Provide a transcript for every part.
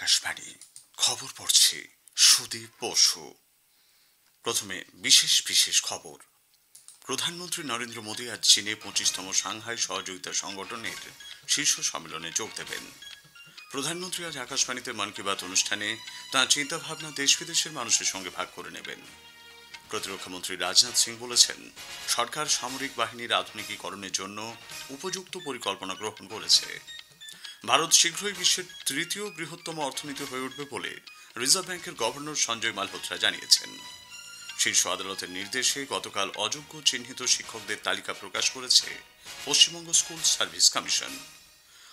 আকাশবাণী খবর পড়ছি সুদীপ বসু। প্রথমে বিশেষ বিশেষ খবর। প্রধানমন্ত্রী নরেন্দ্র মোদী আজ চীনে 25তম সাংহাই সহযোগিতা সংগঠনের শীর্ষ সম্মেলনে যোগ দেবেন। প্রধানমন্ত্রী আজ আকাশবাণীতে মন কি বাত অনুষ্ঠানে তাঁর চিন্তাভাবনা দেশ বিদেশের মানুষের সঙ্গে ভাগ করে নেবেন। প্রতিরক্ষামন্ত্রী রাজনাথ সিং বলেছেন, সরকার সামরিক বাহিনীর আধুনিকীকরণের জন্য উপযুক্ত পরিকল্পনা গ্রহণ করেছে। ভারত শীঘ্রই বিশ্বের তৃতীয় বৃহত্তম অর্থনীতি হয়ে উঠবে বলে রিজার্ভ ব্যাংকের গভর্নর সঞ্জয় মালহোত্রা জানিয়েছেন। শীর্ষ আদালতের নির্দেশে গতকাল অযোগ্য চিহ্নিত শিক্ষকদের তালিকা প্রকাশ করেছে পশ্চিমবঙ্গ স্কুল সার্ভিস কমিশন।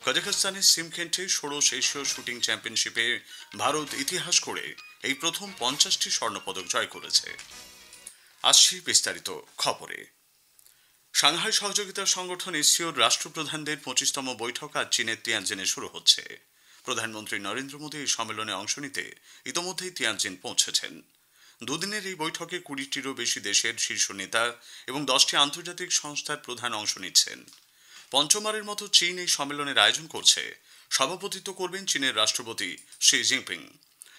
কাজাখস্তানের সিমখেন্টে ষোড়শ এশীয় শুটিং চ্যাম্পিয়নশিপে ভারত ইতিহাস গড়ে এই প্রথম 50টি স্বর্ণপদক জয় করেছে। আসছি বিস্তারিত খবরে। সাংহাই সহযোগিতা সংগঠন এসসিওর রাষ্ট্রপ্রধানদের 25তম বৈঠক আজ চীনের তিয়ানজিনে শুরু হচ্ছে। প্রধানমন্ত্রী নরেন্দ্র মোদী এই সম্মেলনে অংশ নিতে ইতোমধ্যেই তিয়ানজিন পৌঁছেছেন। দুদিনের এই বৈঠকে 20টিরও বেশি দেশের শীর্ষ নেতা এবং 10টি আন্তর্জাতিক সংস্থার প্রধান অংশ নিচ্ছেন। পঞ্চমবারের মতো চীন এই সম্মেলনের আয়োজন করছে। সভাপতিত্ব করবেন চীনের রাষ্ট্রপতি শি জিনপিং।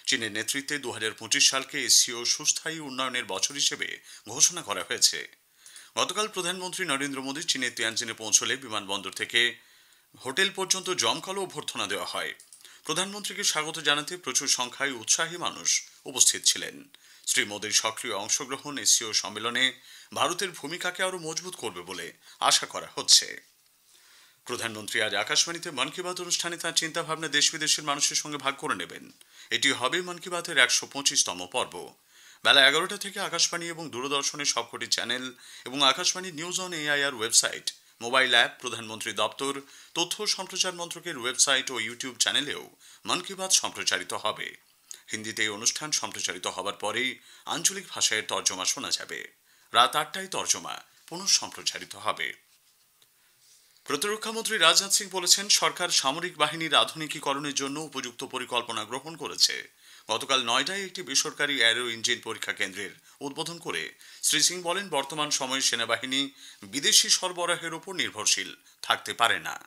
চীনের নেতৃত্বে 2025 সালকে এসসিও সুস্থায়ী উন্নয়নের বছর হিসেবে ঘোষণা করা হয়েছে। গতকাল প্রধানমন্ত্রী নরেন্দ্র মোদী চীনের তিয়ানজিনে পৌঁছলে বিমানবন্দর থেকে হোটেল পর্যন্ত জমকালো অভ্যর্থনা দেওয়া হয়। প্রধানমন্ত্রীকে স্বাগত জানাতে প্রচুর সংখ্যায় উৎসাহী মানুষ উপস্থিত ছিলেন। শ্রী মোদীর সক্রিয় অংশগ্রহণ এসসিও সম্মেলনে ভারতের ভূমিকাকে আরও মজবুত করবে বলে আশা করা হচ্ছে। প্রধানমন্ত্রী আজ আকাশবাণীতে মন কি বাত অনুষ্ঠানে তাঁর চিন্তাভাবনা দেশ বিদেশের মানুষের সঙ্গে ভাগ করে নেবেন। এটি হবে মন কি বাতের 125তম পর্ব। বেলা 11টা থেকে আকাশবাণী এবং দূরদর্শনের সবকটি চ্যানেল এবং Akashvani news on AIR website, mobile app, প্রধানমন্ত্রী দপ্তর, তথ্য সম্প্রচার মন্ত্রকের ওয়েবসাইট ও ইউটিউব চ্যানেলেও মন কি বাত সম্প্রচারিত হবে। হিন্দিতে এই অনুষ্ঠান সম্প্রচারিত হবার পরেই আঞ্চলিক ভাষায় তর্জমা শোনা যাবে। রাত 8টায় তর্জমা পুনঃ সম্প্রচারিত হবে। প্রতিরক্ষামন্ত্রী রাজনাথ সিং বলেছেন, সরকার সামরিক বাহিনীর আধুনিকীকরণের জন্য উপযুক্ত পরিকল্পনা গ্রহণ করেছে। গতকাল নয়ডায় একটি বেসরকারি অ্যারো ইঞ্জিন পরীক্ষা কেন্দ্রের উদ্বোধন করে শ্রী সিং বলেন, বর্তমান সময়ে সেনাবাহিনী বিদেশি সরবরাহের উপর নির্ভরশীল থাকতে পারে না।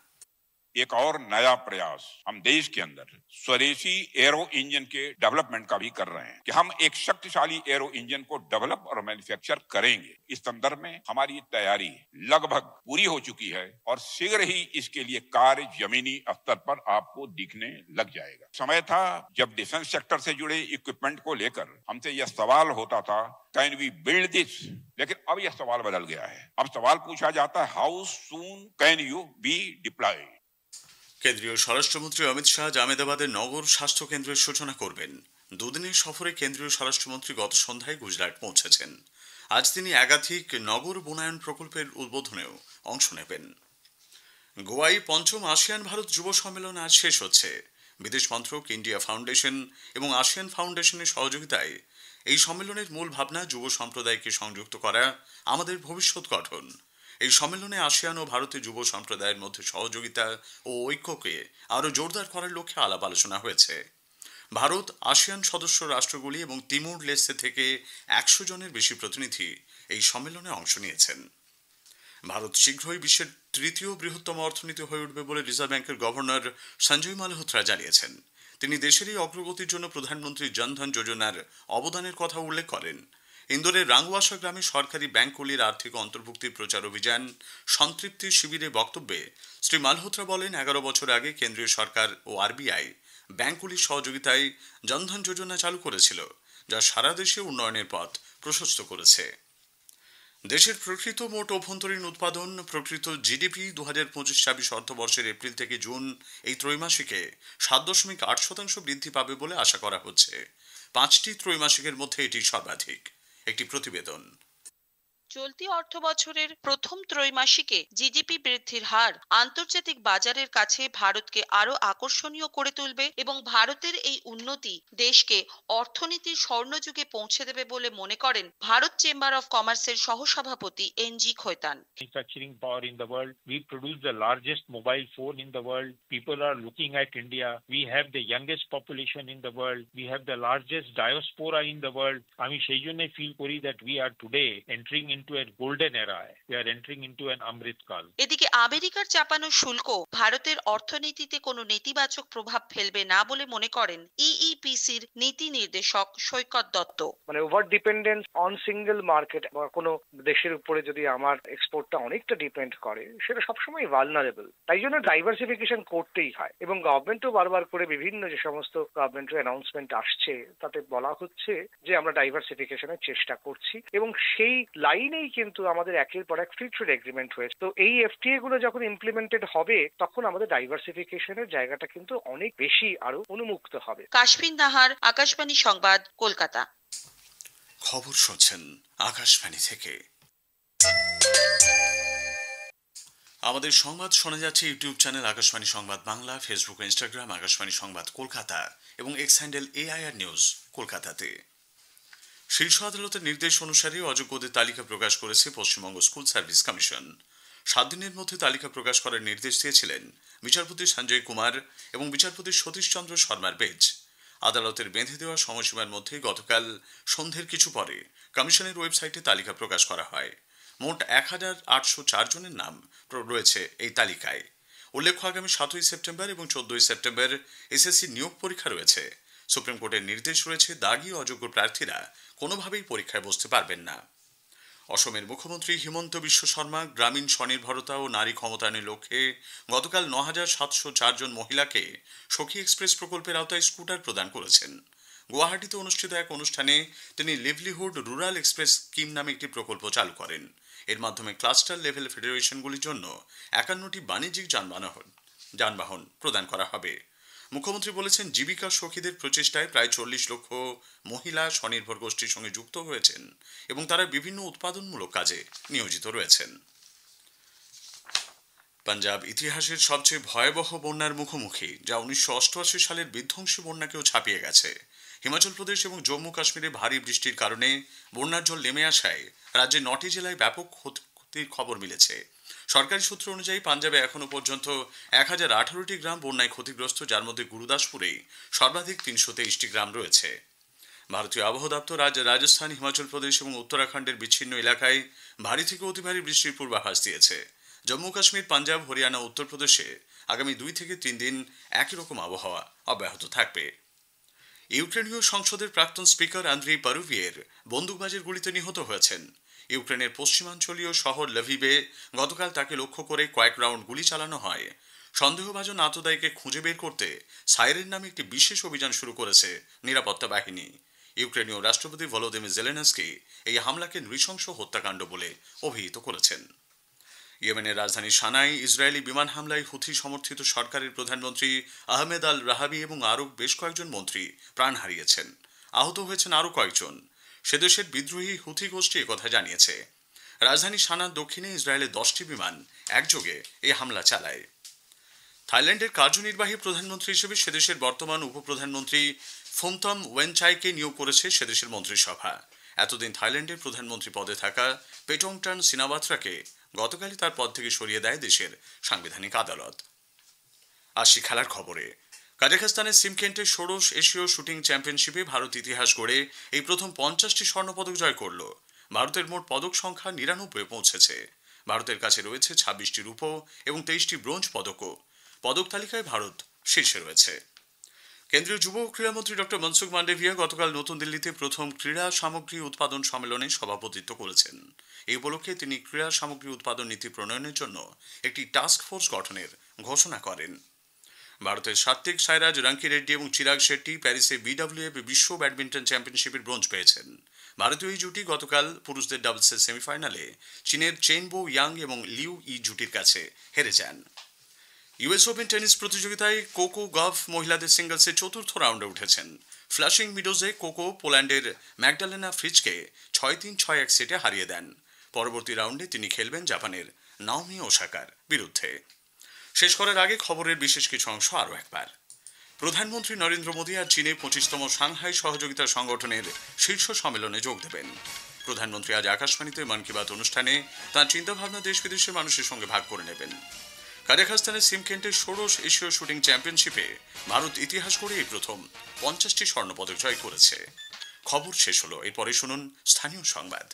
एक और नया प्रयास हम देश के अंदर स्वदेशी एरो इंजन के डेवलपमेंट का भी कर रहे हैं कि हम एक शक्तिशाली एरो इंजन को डेवलप और मैन्युफैक्चर करेंगे। इस संदर्भ में हमारी तैयारी लगभग पूरी हो चुकी है और शीघ्र ही इसके लिए कार्य जमीनी स्तर पर आपको दिखने लग जाएगा। समय था जब डिफेंस सेक्टर से जुड़े इक्विपमेंट को लेकर हमसे यह सवाल होता था, कैन वी बिल्ड दिस, लेकिन अब यह सवाल बदल गया है। अब सवाल पूछा जाता है, how soon can you B diploid. কেন্দ্রীয় স্বরাষ্ট্রমন্ত্রী অমিত শাহ আহমেদাবাদের নগর স্বাস্থ্য কেন্দ্রের সূচনা করবেন। দুদিনের সফরে কেন্দ্রীয় স্বরাষ্ট্রমন্ত্রী গত সন্ধ্যায় গুজরাট পৌঁছেছেন। আজ তিনি একাধিক নগর বনায়ন প্রকল্পের উদ্বোধনেও অংশ নেবেন। গোয়ায় 5ম আসিয়ান ভারত যুব সম্মেলন আজ শেষ হচ্ছে। বিদেশ মন্ত্রক, ইন্ডিয়া ফাউন্ডেশন এবং আসিয়ান ফাউন্ডেশনের সহযোগিতায় এই সম্মেলনের মূল ভাবনা যুব সম্প্রদায়কে সংযুক্ত করা, আমাদের ভবিষ্যৎ গঠন। এই সম্মেলনে আসিয়ান ও ভারতের যুব সম্প্রদায়ের মধ্যে সহযোগিতা ও ঐক্যকে আরও জোরদার করার লক্ষ্যে আলাপ আলোচনা হয়েছে। ভারত, আসিয়ান সদস্য রাষ্ট্রগুলি এবং তিমুর লেস্তে থেকে 100 জনের বেশি প্রতিনিধি এই সম্মেলনে অংশ নিয়েছেন। ভারত শীঘ্রই বিশ্বের তৃতীয় বৃহত্তম অর্থনীতি হয়ে উঠবে বলে রিজার্ভ ব্যাংকের গভর্নর সঞ্জয় মালহোত্রা জানিয়েছেন। তিনি দেশের এই অগ্রগতির জন্য প্রধানমন্ত্রী জনধন যোজনার অবদানের কথা উল্লেখ করেন। ইন্দোরের রাঙ্গুয়াশা গ্রামে সরকারি ব্যাংকগুলির আর্থিক অন্তর্ভুক্তির প্রচার অভিযান সন্তৃপ্তি শিবিরে বক্তব্যে শ্রী মালহোত্রা বলেন, 11 বছর আগে কেন্দ্রীয় সরকার ও আরবিআই ব্যাংকগুলির সহযোগিতায় জনধন যোজনা চালু করেছিল, যা সারা দেশে উন্নয়নের পথ প্রশস্ত করেছে। দেশের প্রকৃত মোট অভ্যন্তরীণ উৎপাদন, প্রকৃত জিডিপি 2025-26 অর্থবর্ষের এপ্রিল থেকে জুন এই ত্রৈমাসিকে 7.8% বৃদ্ধি পাবে বলে আশা করা হচ্ছে। 5টি ত্রৈমাসিকের মধ্যে এটি সর্বাধিক। একটি প্রতিবেদন। চলতি অর্থবছরের প্রথম ত্রৈমাসিকে জিডিপি বৃদ্ধির হার আন্তর্জাতিক বাজারের কাছে ভারতকে আরো আকর্ষণীয় করে তুলবে এবং ভারতের এই উন্নতি দেশকে অর্থনীতির স্বর্ণযুগে পৌঁছে দেবে বলে মনে করেন ভারত চেম্বার অফ কমার্সের সহসভাপতি NG Khaitan. Manufacturing power in the world, we produce the largest mobile phone in the world. People are looking at India. We have the youngest population in the world. We have the largest diaspora in the world. আমি সেই জন্য feel করি that we are today entering into into a golden era. We are entering into an Amrit Kal. এদিকে আমেরিকার চাপানো শুল্ক ভারতের অর্থনীতিতে কোনো নেতিবাচক প্রভাব ফেলবে না বলে মনে করেন ইইপিসির নীতি নির্দেশক সৈকত দত্ত। মানে over dependence on single market বা কোনো দেশের উপরে যদি আমার এক্সপোর্টটা অনেকটা ডিপেন্ড করে, সেটা সবসময় ভালনারেবল। তাই জন্য ডাইভার্সিফিকেশন করতেই হয়, এবং গভর্নমেন্টও বারবার করে বিভিন্ন যে সমস্ত গভর্নমেন্টের অ্যানাউন্সমেন্ট আসছে তাতে বলা হচ্ছে যে আমরা ডাইভার্সিফিকেশনের চেষ্টা করছি, এবং সেই লাইনেই কিন্তু আমাদের একের পর এক ফ্রি ট্রেড এগ্রিমেন্ট হয়েছে। তো এই এফটিএ গুলো যখন ইমপ্লিমেন্টেড হবে তখন আমাদের ডাইভার্সিফিকেশনের জায়গাটা কিন্তু অনেক বেশি আরো উন্মুক্ত হবে। কাশফিন নাহার, আকাশবাণী সংবাদ, কলকাতা। খবর শুনছেন আকাশবাণী থেকে। আমাদের সংবাদ শোনা যাচ্ছে ইউটিউব চ্যানেল আকাশবাণী সংবাদ বাংলা, ফেসবুক ও ইনস্টাগ্রাম আকাশবাণী সংবাদ কলকাতা এবং এক্স হ্যান্ডেল AIR নিউজ কলকাতাতে। শীর্ষ আদালতের নির্দেশ অনুসারে অযোগ্যদের তালিকা প্রকাশ করেছে পশ্চিমবঙ্গ স্কুল সার্ভিস কমিশন। 7 দিনের মধ্যে তালিকা প্রকাশ করার নির্দেশ দিয়েছিলেন বিচারপতি সঞ্জয় কুমার এবং বিচারপতি সতীশ চন্দ্র শর্মার বেঞ্চ। আদালতের বেঁধে দেওয়া সময়সীমার মধ্যে গতকাল সন্ধ্যের কিছু পরে কমিশনের ওয়েবসাইটে তালিকা প্রকাশ করা হয়। মোট 1804 জনের নাম রয়েছে এই তালিকায়। উল্লেখ্য, আগামী 7ই সেপ্টেম্বর এবং 14ই সেপ্টেম্বর এসএসসি নিয়োগ পরীক্ষা রয়েছে। সুপ্রিম কোর্টের নির্দেশ রয়েছে দাগী অযোগ্য প্রার্থীরা কোনোভাবেই পরীক্ষায় বসতে পারবেন না। অসমের মুখ্যমন্ত্রী হিমন্ত বিশ্ব শর্মা গ্রামীণ স্বনির্ভরতা ও নারী ক্ষমতায়নের লক্ষ্যে গতকাল 9704 জন মহিলাকে সখী এক্সপ্রেস প্রকল্পের আওতায় স্কুটার প্রদান করেছেন। গুয়াহাটিতে অনুষ্ঠিত এক অনুষ্ঠানে তিনি লিভলিহুড রুরাল এক্সপ্রেস স্কিম নামে একটি প্রকল্প চালু করেন। এর মাধ্যমে ক্লাস্টার লেভেল ফেডারেশনগুলির জন্য 51টি বাণিজ্যিক যানবাহন প্রদান করা হবে। মুখ্যমন্ত্রী বলেছেন, জীবিকা সখীদের প্রচেষ্টায় প্রায় 40 লক্ষ মহিলা স্বনির্ভর গোষ্ঠীর সঙ্গে যুক্ত হয়েছেন এবং তারা বিভিন্ন উৎপাদনমূলক কাজে নিয়োজিত রয়েছেন। পাঞ্জাব ইতিহাসের সবচেয়ে ভয়াবহ বন্যার মুখোমুখি, যা 1988 সালের বিধ্বংসী বন্যাকেও ছাপিয়ে গেছে। হিমাচল প্রদেশ এবং জম্মু কাশ্মীরে ভারী বৃষ্টির কারণে বন্যার জল নেমে আসায় রাজ্যের 9টি জেলায় ব্যাপক ক্ষতির খবর মিলেছে। সরকারি সূত্র অনুযায়ী পাঞ্জাবে এখনো পর্যন্ত 1018টি গ্রাম বন্যায় ক্ষতিগ্রস্ত, যার মধ্যে গুরুদাসপুরে সর্বাধিক 323টি গ্রাম রয়েছে। ভারতীয় আবহাওয়া দপ্তর আজ রাজস্থান, হিমাচল প্রদেশ এবং উত্তরাখণ্ডের বিচ্ছিন্ন এলাকায় ভারী থেকে অতি ভারী বৃষ্টির পূর্বাভাস দিয়েছে। জম্মু কাশ্মীর, পাঞ্জাব, হরিয়ানা, উত্তরপ্রদেশে আগামী 2 থেকে 3 দিন একই রকম আবহাওয়া অব্যাহত থাকবে। ইউক্রেনীয় সংসদের প্রাক্তন স্পিকার আন্দ্রেই পারুভিয়ের বন্দুকবাজের গুলিতে নিহত হয়েছেন। ইউক্রেনের পশ্চিমাঞ্চলীয় শহর লভিবে গতকাল তাকে লক্ষ্য করে কয়েক রাউন্ড গুলি চালানো হয়। সন্দেহভাজন আততায়ীকে খুঁজে বের করতে সাইরেন নামে একটি বিশেষ অভিযান শুরু করেছে নিরাপত্তা বাহিনী। ইউক্রেনীয় রাষ্ট্রপতি ভলোদিমির জেলেনস্কি এই হামলাকে নৃশংস হত্যাকাণ্ড বলে অভিহিত করেছেন। ইয়েমেনের রাজধানী সানায় ইসরায়েলি বিমান হামলায় হুথি সমর্থিত সরকারের প্রধানমন্ত্রী আহমেদ আল রাহাবি এবং আরও বেশ কয়েকজন মন্ত্রী প্রাণ হারিয়েছেন। আহত হয়েছেন আরও কয়েকজন। সে দেশের বিদ্রোহী হুথি গোষ্ঠী একথা জানিয়েছে। রাজধানী সানার দক্ষিণে ইসরায়েলের 10টি বিমান একযোগে এই হামলা চালায়। থাইল্যান্ডের কার্যনির্বাহী প্রধানমন্ত্রী হিসেবে সেদেশের বর্তমান উপপ্রধানমন্ত্রী ফুমথম ওয়েনচাইকে নিয়োগ করেছে সেদেশের মন্ত্রিসভা। এতদিন থাইল্যান্ডের প্রধানমন্ত্রী পদে থাকা পেটংটান সিনাওয়াত্রাকে গতকালই তার পদ থেকে সরিয়ে দেয় দেশের সাংবিধানিক আদালত। আসি খেলার খবরে। কাজাখস্তানের সিমকেন্টে ষোড়শ এশীয় শুটিং চ্যাম্পিয়নশিপে ভারত ইতিহাস গড়ে এই প্রথম 50টি স্বর্ণপদক জয় করল। ভারতের মোট পদক সংখ্যা 99 পৌঁছেছে। ভারতের কাছে রয়েছে 26টি রূপো এবং 23টি ব্রোঞ্জ পদকও। পদক তালিকায় ভারত শীর্ষে রয়েছে। কেন্দ্রীয় যুব ও ক্রীড়ামন্ত্রী ডক্টর মনসুখ মান্ডভিয়া গতকাল নতুন দিল্লিতে প্রথম ক্রীড়া সামগ্রী উৎপাদন সম্মেলনে সভাপতিত্ব করেছেন। এই উপলক্ষে তিনি ক্রীড়া সামগ্রী উৎপাদন নীতি প্রণয়নের জন্য একটি টাস্ক ফোর্স গঠনের ঘোষণা করেন। ভারতের সাত্বিক সাইরাজ রাঙ্কিরেড্ডি এবং চিরাগ শেট্টি প্যারিসে BWF বিশ্ব ব্যাডমিন্টন চ্যাম্পিয়নশিপের ব্রোঞ্জ পেয়েছেন। ভারতীয় এই জুটি গতকাল পুরুষদের ডাবলসের সেমিফাইনালে চীনের চেনবো ইয়াং এবং লিউ ই জুটির কাছে হেরে যান। ইউএস ওপেন টেনিস প্রতিযোগিতায় কোকো গফ মহিলাদের সিঙ্গলসে চতুর্থ রাউন্ডে উঠেছেন। ফ্লাশিং মিডোজে কোকো পোল্যান্ডের ম্যাগডালেনা ফ্রিজকে 6-3, 6-1 সেটে হারিয়ে দেন। পরবর্তী রাউন্ডে তিনি খেলবেন জাপানের নাওমি ওসাকার বিরুদ্ধে। শেষ করার আগে খবরের বিশেষ কিছু অংশ আরও একবার। প্রধানমন্ত্রী নরেন্দ্র মোদী আজ চীনে 25তম সাংহাই সহযোগিতা সংগঠনের শীর্ষ সম্মেলনে যোগ দেবেন। প্রধানমন্ত্রী আজ আকাশবাণীতে মন কি বাত অনুষ্ঠানে তাঁর চিন্তাভাবনা দেশ বিদেশের মানুষের সঙ্গে ভাগ করে নেবেন। কাজাখস্তানের সিমকেন্টের ষোড়শ এশীয় শুটিং চ্যাম্পিয়নশিপে ভারত ইতিহাস গড়ে এই প্রথম 50টি স্বর্ণপদক জয় করেছে। খবর শেষ হলো। এরপরে শুনুন স্থানীয় সংবাদ।